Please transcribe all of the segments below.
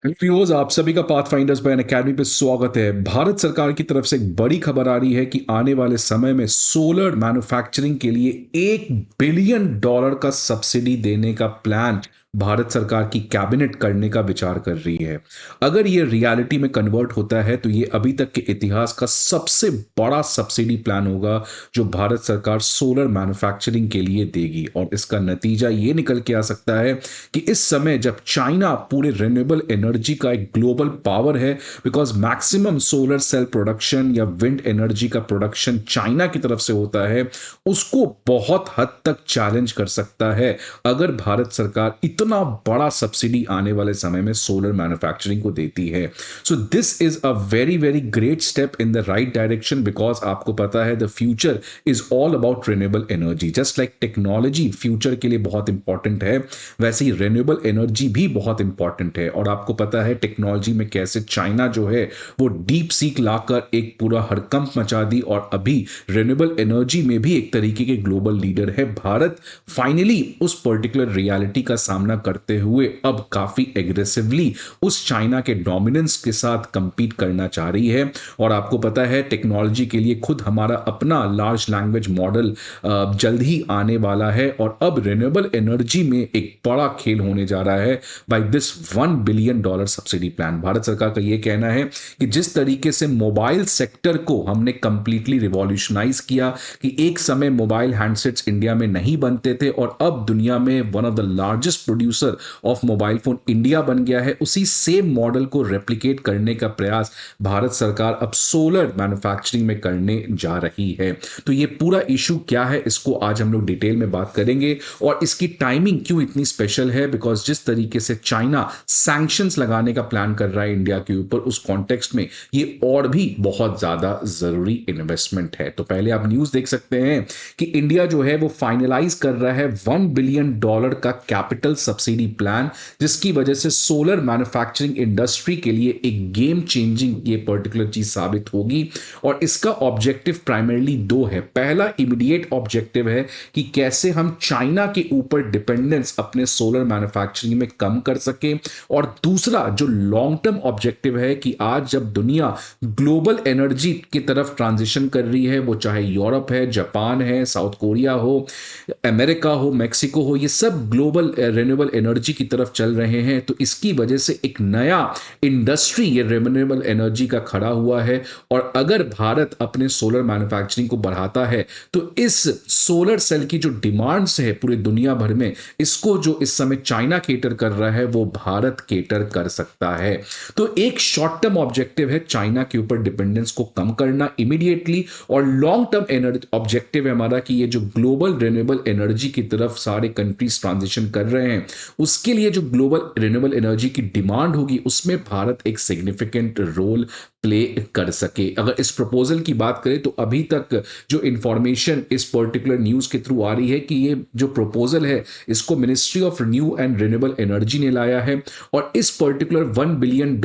Viewers, आप सभी का पाथफाइंडर्स बाय अकेडमी पे स्वागत है। भारत सरकार की तरफ से एक बड़ी खबर आ रही है कि आने वाले समय में सोलर मैन्युफैक्चरिंग के लिए $1 बिलियन का सब्सिडी देने का प्लान भारत सरकार की कैबिनेट करने का विचार कर रही है। अगर ये रियलिटी में कन्वर्ट होता है तो ये अभी तक के इतिहास का सबसे बड़ा सब्सिडी प्लान होगा जो भारत सरकार सोलर मैन्युफैक्चरिंग के लिए देगी। और इसका नतीजा ये निकल के आ सकता है कि इस समय जब चाइना पूरे रिन्यूएबल एनर्जी का एक ग्लोबल पावर है, because maximum solar cell production या विंड एनर्जी का प्रोडक्शन चाइना की तरफ से होता है, उसको बहुत हद तक चैलेंज कर सकता है अगर भारत सरकार इतना बड़ा सब्सिडी आने वाले समय में सोलर मैन्युफैक्चरिंग को देती है। So this is a very very great step in the right direction, because आपको पता है the future is all about renewable energy. Just like technology future के लिए बहुत इंपॉर्टेंट है, वैसे ही रिन्यूएबल एनर्जी भी बहुत इंपॉर्टेंट है। और आपको पता है टेक्नोलॉजी में कैसे चाइना जो है वो डीप सीक लाकर एक पूरा हड़कंप मचा दी, और अभी रिन्यूएबल एनर्जी में भी एक तरीके के ग्लोबल लीडर है। भारत फाइनली उस पर्टिकुलर रियलिटी का सामना करते हुए अब काफी एग्रेसिवली उस चाइना के डोमिनेंस के साथ कंपीट करना चाह रही है। और आपको पता है टेक्नोलॉजी के लिए खुद हमारा अपना लार्ज लैंग्वेज मॉडल जल्द ही आने वाला है, और अब रिन्यूएबल एनर्जी में एक बड़ा खेल होने जा रहा है by this $1 billion subsidy plan. Bharat सरकार का यह कहना है कि जिस तरीके से मोबाइल सेक्टर को हमने कंप्लीटली रिवॉल्यूशनाइज किया, कि एक समय मोबाइल हैंडसेट्स इंडिया में नहीं बनते थे और अब दुनिया में one of the largest producer of mobile phone India बन गया है, उसी सेम मॉडल को रेप्लिकेट करने का प्रयास भारत सरकार अब सोलर मैन्युफैक्चरिंग में करने जा रही है। तो ये पूरा इशू क्या है, इसको आज हम लोग डिटेल में बात करेंगे। और इसकी टाइमिंग क्यों इतनी स्पेशल है, बिकॉज जिस तरीके से चाइना सैंक्शंस लगाने का प्लान कर रहा है इंडिया के ऊपर, उस कॉन्टेक्स्ट में ये और भी बहुत ज्यादा जरूरी इन्वेस्टमेंट है। तो पहले आप न्यूज देख सकते हैं कि इंडिया जो है वो फाइनलाइज कर रहा है $1 बिलियन का कैपिटल सब्सिडी प्लान, जिसकी वजह से सोलर मैन्युफैक्चरिंग इंडस्ट्री के लिए एक गेम चेंजिंग ये पर्टिकुलर चीज साबित होगी। और इसका ऑब्जेक्टिव प्राइमरली दो है। पहला इमीडिएट ऑब्जेक्टिव है कि कैसे हम चाइना के ऊपर डिपेंडेंस अपने सोलर मैन्युफैक्चरिंग में कम कर सके, और दूसरा जो लॉन्ग टर्म ऑब्जेक्टिव है कि आज जब दुनिया ग्लोबल एनर्जी की तरफ ट्रांजिशन कर रही है, वो चाहे यूरोप है, जापान है, साउथ कोरिया हो, अमेरिका हो, मेक्सिको हो, ये सब ग्लोबल रिन्यूएबल एनर्जी की तरफ चल रहे हैं। तो इसकी वजह से एक नया इंडस्ट्री ये रिन्यूएबल एनर्जी का खड़ा हुआ है। और अगर भारत अपने सोलर मैन्युफैक्चरिंग को बढ़ाता है तो इस सोलर सेल की जो डिमांड्स है पूरी दुनिया भर में, इसको जो इस समय चाइना केटर कर रहा है वो भारत केटर कर सकता है। तो एक शॉर्ट टर्म ऑब्जेक्टिव है चाइना के ऊपर डिपेंडेंस को कम करना इमीडिएटली, और लॉन्ग टर्म ऑब्जेक्टिव है हमारा कि ये जो ग्लोबल रिन्यूएबल एनर्जी की तरफ सारे कंट्रीज ट्रांजिशन कर रहे हैं, उसके लिए जो ग्लोबल रिन्यूएबल एनर्जी की डिमांड होगी उसमें भारत एक सिग्निफिकेंट रोल प्ले कर सके। अगर इस प्रपोजल की बात करें तो अभी तक जो इंफॉर्मेशन इस पर्टिकुलर न्यूज के थ्रू आ रही है कि ये जो प्रपोजल है इसको ministry of new and renewable energy ने लाया है। और इस पर्टिकुलर $1 बिलियन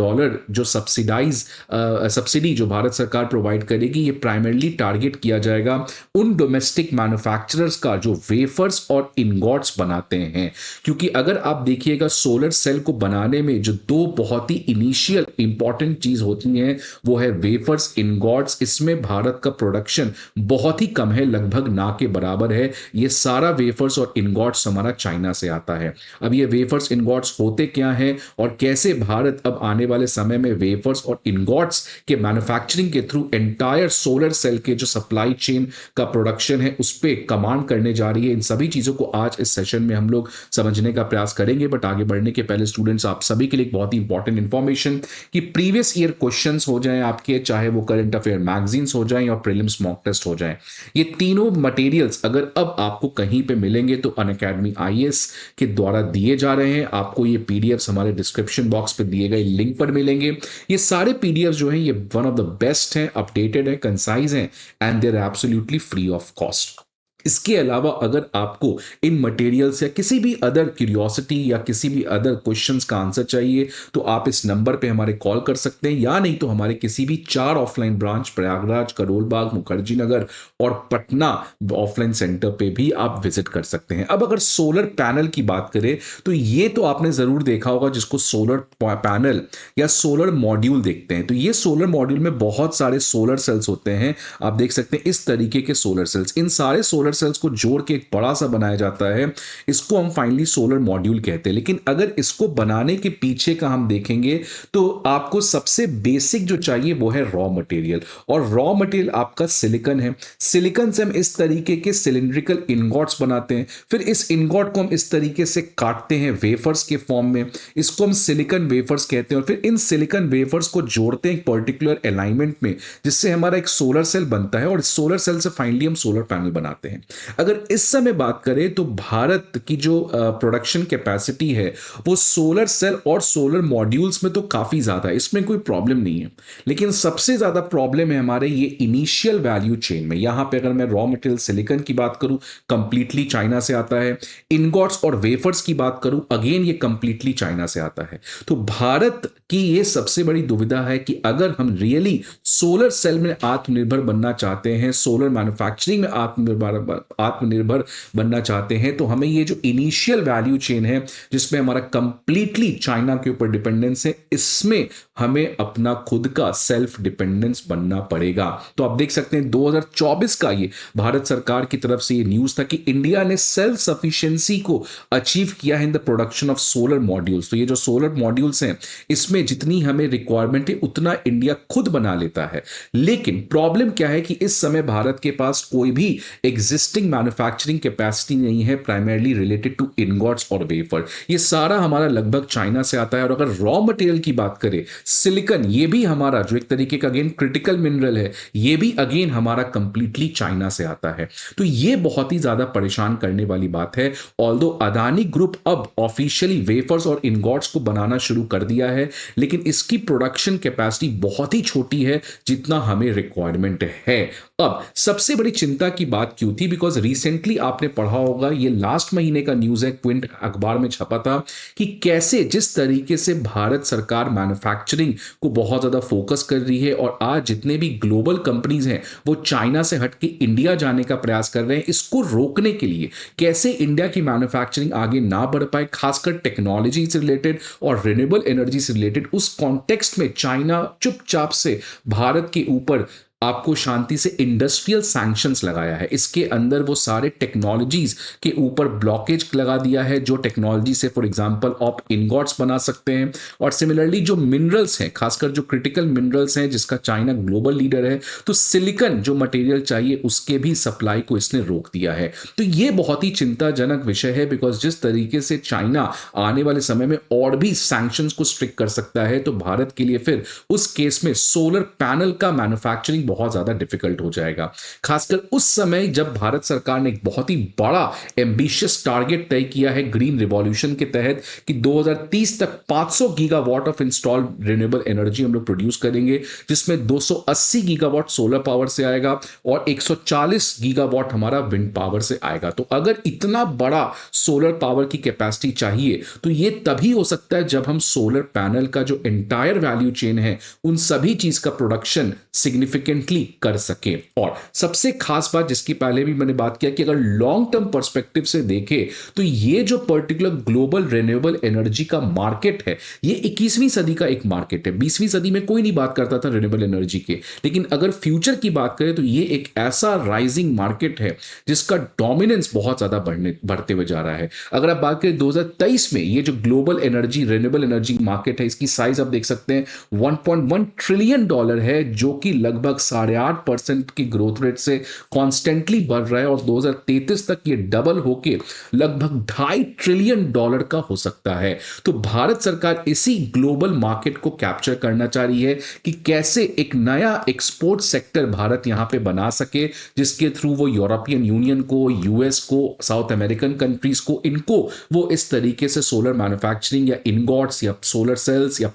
जो सब्सिडी जो भारत सरकार प्रोवाइड करेगी, ये प्राइमरली टारगेट किया जाएगा उन डोमेस्टिक मैन्युफैक्चरर्स का जो वेफर्स और इनगॉट्स बनाते हैं। क्योंकि अगर आप देखिएगा सोलर सेल को बनाने में जो दो बहुत ही इनिशियल इंपॉर्टेंट चीज होती हैं वो है वेफर्स, इनगॉट्स। इसमें भारत का प्रोडक्शन बहुत ही कम है, लगभग ना के बराबर है। ये सारा वेफर्स और इनगॉट्स हमारा चाइना से आता है। अब ये वेफर्स इनगॉट्स होते क्या हैं और कैसे भारत अब आने वाले समय में वेफर्स और इनगॉट्स के मैन्युफैक्चरिंग के थ्रू एंटायर सोलर सेल के जो सप्लाई चेन का प्रोडक्शन है उस पर कमांड करने जा रही है, इन सभी चीजों को आज इस सेशन में हम लोग समझने का प्रयास करेंगे। बट आगे बढ़ने के पहले स्टूडेंट्स, आप सभी के लिए एक बहुत ही इंपॉर्टेंट इंफॉर्मेशन कि प्रीवियस ईयर क्वेश्चंस हो जाएं आपके, चाहे वो करंट अफेयर मैगजीन्स हो जाएं या प्रीलिम्स मॉक टेस्ट हो जाएं, ये तीनों मटेरियल्स अगर अब आपको कहीं पे मिलेंगे तो अनअकैडमी आईएएस के द्वारा दिए जा रहे हैं। आपको ये पीडीएफ्स हमारे डिस्क्रिप्शन बॉक्स पे दिए गए लिंक पर मिलेंगे। ये सारे पीडीएफ जो हैं ये वन ऑफ द बेस्ट हैं, अपडेटेड है, कंसाइज हैं, and they are absolutely free of cost. इसके अलावा अगर आपको इन मटेरियल्स या किसी भी अदर क्यूरियोसिटी या किसी भी अदर क्वेश्चंस का आंसर चाहिए तो आप इस नंबर पे हमारे कॉल कर सकते हैं, या नहीं तो हमारे किसी भी 4 ऑफलाइन ब्रांच प्रयागराज, करोल बाग, मुखर्जी नगर और पटना ऑफलाइन सेंटर पे भी आप विजिट कर सकते हैं। अब अगर सोलर पैनल की बात करें तो ये तो आपने जरूर देखा होगा जिसको सोलर पैनल या सोलर मॉड्यूल देखते हैं। तो ये सोलर मॉड्यूल में बहुत सारे सोलर सेल्स होते हैं, आप देख सकते हैं इस तरीके के सोलर सेल्स। इन सारे सोलर सेल्स को जोड़ के एक बड़ा सा बनाया जाता है, इसको हम फाइनली सोलर मॉड्यूल कहते हैं। लेकिन अगर इसको बनाने के पीछे का हम देखेंगे तो आपको सबसे बेसिक जो चाहिए वो है रॉ मटेरियल, और रॉ मटेरियल आपका सिलिकॉन है। सिलिकॉन से हम इस तरीके के सिलिंड्रिकल इनगॉट्स बनाते हैं, फिर इस इनगॉट को हम इस तरीके से काटते हैं वेफर्स के फॉर्म में, इसको हम सिलिकॉन वेफर्स कहते हैं, और फिर इन सिलिकॉन वेफर्स को जोड़ते हैं एक पर्टिकुलर अलाइनमेंट में, जिससे हमारा एक सोलर सेल बनता है, और सोलर सेल से फाइनली हम सोलर पैनल बनाते हैं। अगर इस समय बात करें तो भारत की जो प्रोडक्शन कैपेसिटी है वो सोलर सेल और सोलर मॉड्यूल्स में तो काफी ज्यादा है, इसमें कोई प्रॉब्लम नहीं है। लेकिन सबसे ज्यादा प्रॉब्लम है हमारे ये इनिशियल वैल्यू चेन में। यहां पे अगर मैं रॉ मटेरियल सिलिकॉन की बात करूं, कंप्लीटली चाइना से आता है। इनगॉट्स और वेफर्स की बात करूं, अगेन ये कंप्लीटली चाइना से आता है। तो भारत की ये सबसे बड़ी दुविधा है कि अगर हम रियली सोलर सेल में आत्मनिर्भर बनना चाहते हैं, सोलर मैन्युफैक्चरिंग में आत्मनिर्भर बनना चाहते हैं, तो हमें ये जो इनिशियल वैल्यू चेन है जिसमें हमारा कंप्लीटली चाइना के ऊपर डिपेंडेंस है, इसमें हमें अपना खुद का सेल्फ डिपेंडेंस बनना पड़ेगा। तो आप देख सकते हैं 2024 का ये भारत सरकार की तरफ से ये न्यूज था कि इंडिया ने सेल्फ सफिशिएंसी को अचीव किया है in the production of solar modules. तो ये जो सोलर मॉड्यूल्स हैं इसमें जितनी हमें रिक्वायरमेंट है उतना इंडिया खुद बना लेता है। लेकिन प्रॉब्लम क्या है कि इस समय भारत के पास कोई भी एग्जिस्टिंग मैन्युफैक्चरिंग कैपेसिटी नहीं है, प्राइमरली रिलेटेड टू इनगॉट्स और वेफर। ये सारा हमारा लगभग चाइना से आता है। और अगर रॉ मटेरियल की बात करें, सिलिकॉन, ये भी हमारा जो एक तरीके का अगेन क्रिटिकल मिनरल है, ये भी अगेन हमारा कंप्लीटली चाइना से आता है। तो ये बहुत ही ज्यादा परेशान करने वाली बात है। ऑल्दो अदानी ग्रुप अब ऑफिशियली वेफर्स और इनगॉट्स को बनाना शुरू कर दिया है, लेकिन इसकी प्रोडक्शन कैपेसिटी बहुत ही छोटी है जितना हमें रिक्वायरमेंट है। अब सबसे बड़ी चिंता की बात क्यों थी, बिकॉज रिसेंटली आपने पढ़ा होगा, ये लास्ट महीने का न्यूज है, क्विंट अखबार में छपा था कि कैसे जिस तरीके से भारत सरकार मैन्युफैक्चरिंग को बहुत ज्यादा फोकस कर रही है, और आज जितने भी ग्लोबल कंपनीज हैं वो चाइना से हटके इंडिया जाने का प्रयास कर रहे हैं। इसको रोकने के लिए कैसे इंडिया की मैन्युफैक्चरिंग आगे ना बढ़ पाए, खासकर टेक्नोलॉजी से रिलेटेड और रिन्यूएबल एनर्जी से रिलेटेड, उस कॉन्टेक्स्ट में चाइना चुपचाप से भारत के ऊपर आपको शांति से इंडस्ट्रियल सैंक्शंस लगाया है। इसके अंदर वो सारे टेक्नोलॉजीज के ऊपर ब्लॉकेज लगा दिया है, जो टेक्नोलॉजी से फॉर एग्जांपल आप इनगॉट्स बना सकते हैं, और सिमिलरली जो मिनरल्स हैं, खासकर जो क्रिटिकल मिनरल्स हैं जिसका चाइना ग्लोबल लीडर है, तो सिलिकॉन जो मटेरियल चाहिए उसके भी सप्लाई को इसने रोक दिया है। तो ये बहुत ही चिंताजनक विषय है, बिकॉज जिस तरीके से चाइना आने वाले समय में और भी सैंक्शंस को स्ट्रिक्ट कर सकता है, तो भारत के लिए फिर उस केस में सोलर पैनल का मैन्युफैक्चरिंग बहुत ज्यादा डिफिकल्ट हो जाएगा। खासकर उस समय जब भारत सरकार ने एक बहुत ही बड़ा एम्बिशियस टारगेट तय किया है ग्रीन रिवॉल्यूशन के तहत कि 2030 तक 500 gigawatt of installed renewable energy हम लोग प्रोड्यूस करेंगे, जिसमें 280 गीगावाट सोलर पावर से आएगा और 140 गीगावाट हमारा विंड पावर से आएगा। तो अगर इतना बड़ा सोलर पावर की कैपेसिटी चाहिए तो ये तभी हो सकता है जब हम सोलर पैनल का जो एंटायर वैल्यू चेन है उन सभी चीज का प्रोडक्शन सिग्निफिकेंटली कर सके। और सबसे खास बात जिसकी पहले भी मैंने बात किया कि अगर लॉन्ग टर्म पर्सपेक्टिव से देखें तो ये जो पर्टिकुलर ग्लोबल रिन्यूएबल एनर्जी का मार्केट है ये 21वीं सदी का एक मार्केट है। 20वीं सदी में कोई नहीं बात करता था रिन्यूएबल एनर्जी के, लेकिन अगर फ्यूचर की बात करें तो ये एक ऐसा राइजिंग मार्केट है जिसका डोमिनेंस बहुत ज्यादा बढ़ते हुए जा रहा है। अगर आप बात करें 2023 में ये जो global energy renewable energy market है, इसकी साइज आप देख सकते हैं 1.1 ट्रिलियन डॉलर है, जो कि लगभग 8.5% की ग्रोथ रेट से कॉन्स्टेंटली बढ़ रहा है, और 2033 तक ये डबल होके लगभग 2.5 ट्रिलियन डॉलर का हो सकता है। तो भारत सरकार इसी ग्लोबल मार्केट को कैप्चर करना चाह रही है कि कैसे एक नया एक्सपोर्ट सेक्टर भारत यहां पे बना सके, जिसके थ्रू वो यूरोपियन यूनियन को, यूएस को, साउथ अमेरिकन कंट्रीज को, इनको वो इस तरीके से सोलर मैन्युफैक्चरिंग या इनगॉट्स या सोलर सेल्स या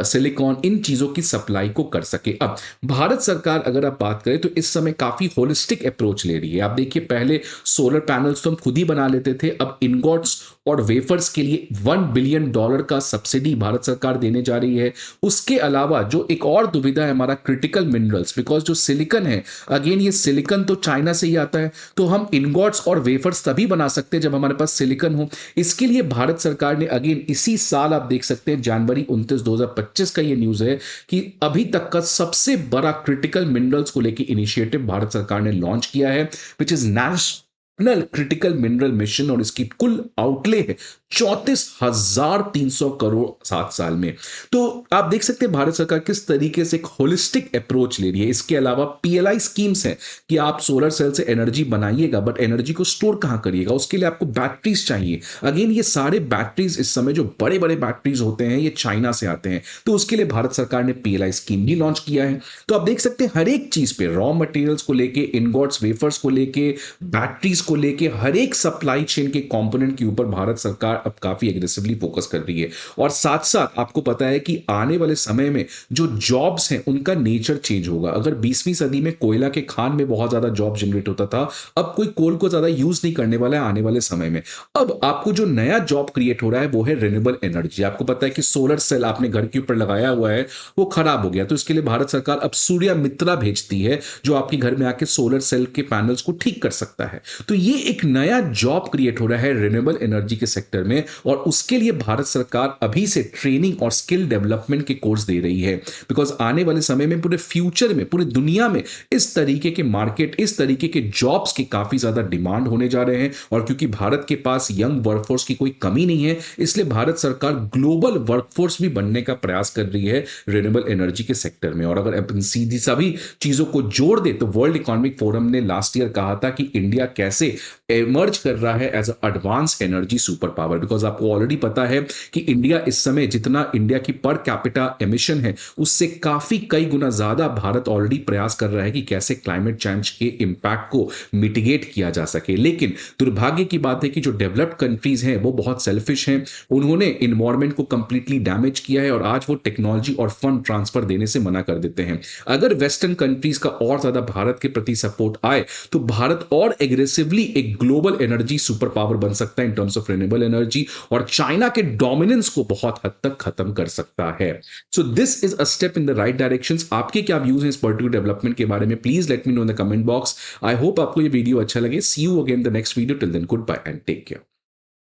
सिलिकॉन, इन चीज़ों की सप्लाई को कर सके। अब भारत सरकार अगर आप बात करें तो इस समय काफ़ी होलिस्टिक अप्रोच ले रही है। आप देखिए पहले सोलर पैनल्स तो हम खुद ही बना लेते थे, अब इनगॉट्स और वेफर्स के लिए $1 बिलियन का सब्सिडी भारत सरकार देने जा रही है। उसके अलावा जो एक और दुविधा है हमारा क्रिटिकल मिनरल्स, बिकॉज़ जो सिलिकॉन है, अगेन ये सिलिकॉन तो चाइना से ही आता है, तो हम इनगॉट्स और वेफर्स तभी बना सकते हैं जब हमारे पास सिलिकॉन हो। इसके लिए भारत सरकार ने अगेन इसी साल आप देख सकते हैं जनवरी 29 2025 का ये न्यूज़ है कि अभी तक का सबसे बड़ा क्रिटिकल मिनरल्स को लेके इनिशिएटिव भारत सरकार ने लॉन्च किया है, which is national critical mineral mission, और इसकी कुल आउटले है 34,300 करोड़ 7 साल में। तो आप देख सकते हैं भारत सरकार किस तरीके से एक होलिस्टिक अप्रोच ले रही है। इसके अलावा पीएलआई स्कीम्स हैं कि आप सोलर सेल से एनर्जी बनाइएगा, बट एनर्जी को स्टोर कहां करिएगा, उसके लिए आपको बैटरीज चाहिए। अगेन ये सारे बैटरीज इस समय जो बड़े बड़े बैटरीज होते हैं ये चाइना से आते हैं, तो उसके लिए भारत सरकार ने पीएलआई स्कीम भी लॉन्च किया है। तो आप देख सकते हैं हर एक चीज पे, रॉ मटेरियल्स को लेके, इनगॉट्स वेफर्स को लेके, बैटरीज को लेके, हर एक सप्लाई चेन के कंपोनेंट के ऊपर भारत सरकार अब काफी एग्रेसिवली फोकस कर रही है। और साथ साथ आपको पता है कि आने वाले समय में जो जॉब्स हैं उनका नेचर चेंज होगा। अगर 20वीं सदी में कोयला के खान में बहुत ज्यादा जॉब जनरेट होता था, अब कोई कोल को ज्यादा यूज नहीं करने वाला है आने वाले समय में। अब आपको जो नया जॉब क्रिएट हो रहा है वो है रिन्यूएबल एनर्जी। आपको पता है कि सोलर सेल आपने घर के ऊपर लगाया हुआ है, वो खराब हो गया, तो इसके लिए भारत सरकार अब सूर्य मित्रा भेजती है जो आपके घर में आके सोलर सेल के पैनल्स को ठीक कर सकता है। तो ये एक नया जॉब क्रिएट हो रहा है रिन्यूएबल एनर्जी के सेक्टर में, और उसके लिए भारत सरकार अभी से ट्रेनिंग और स्किल डेवलपमेंट के कोर्स दे रही है। बिकॉज आने वाले समय में पूरे फ्यूचर में पूरी दुनिया में इस तरीके के मार्केट, इस तरीके के जॉब्स की काफी ज्यादा डिमांड होने जा रहे हैं। और क्योंकि भारत के पास यंग वर्कफोर्स की कोई कमी नहीं है, इसलिए भारत सरकार ग्लोबल वर्कफोर्स भी बनने का प्रयास कर रही है रिन्यूएबल एनर्जी के सेक्टर में। और अगर अपन सीधी सभी चीजों को जोड़ दे तो वर्ल्ड इकोनॉमिक फोरम ने लास्ट ईयर कहा था कि इंडिया कैसे एमर्ज कर रहा है as advance energy super power. Because आपको ऑलरेडी पता है कि इंडिया इस समय, जितना इंडिया की पर कैपिटा एमिशन है उससे काफी कई गुना ज्यादा भारत ऑलरेडी प्रयास कर रहा है कि कैसे क्लाइमेट चेंज के इंपैक्ट को मिटिगेट किया जा सके। लेकिन दुर्भाग्य की बात है कि जो डेवलप्ड कंट्रीज हैं वो बहुत सेल्फिश हैं, उन्होंने इन्वायरमेंट को कंप्लीटली डैमेज किया है और आज वो टेक्नोलॉजी और फंड ट्रांसफर देने से मना कर देते हैं। अगर वेस्टर्न कंट्रीज का और ज्यादा भारत के प्रति सपोर्ट आए तो भारत और एग्रेसिवली एक ग्लोबल एनर्जी सुपर पावर बन सकता है in terms of renewable energy, और चाइना के डोमिनेंस को बहुत हद तक खत्म कर सकता है। So this is a step in the right direction. आपके क्या व्यूज हैं इस पर्टिकुलर डेवलपमेंट के बारे में, please let me know in the comment box. I hope आपको ये वीडियो अच्छा लगे। See you again the next video. Till then goodbye and take care.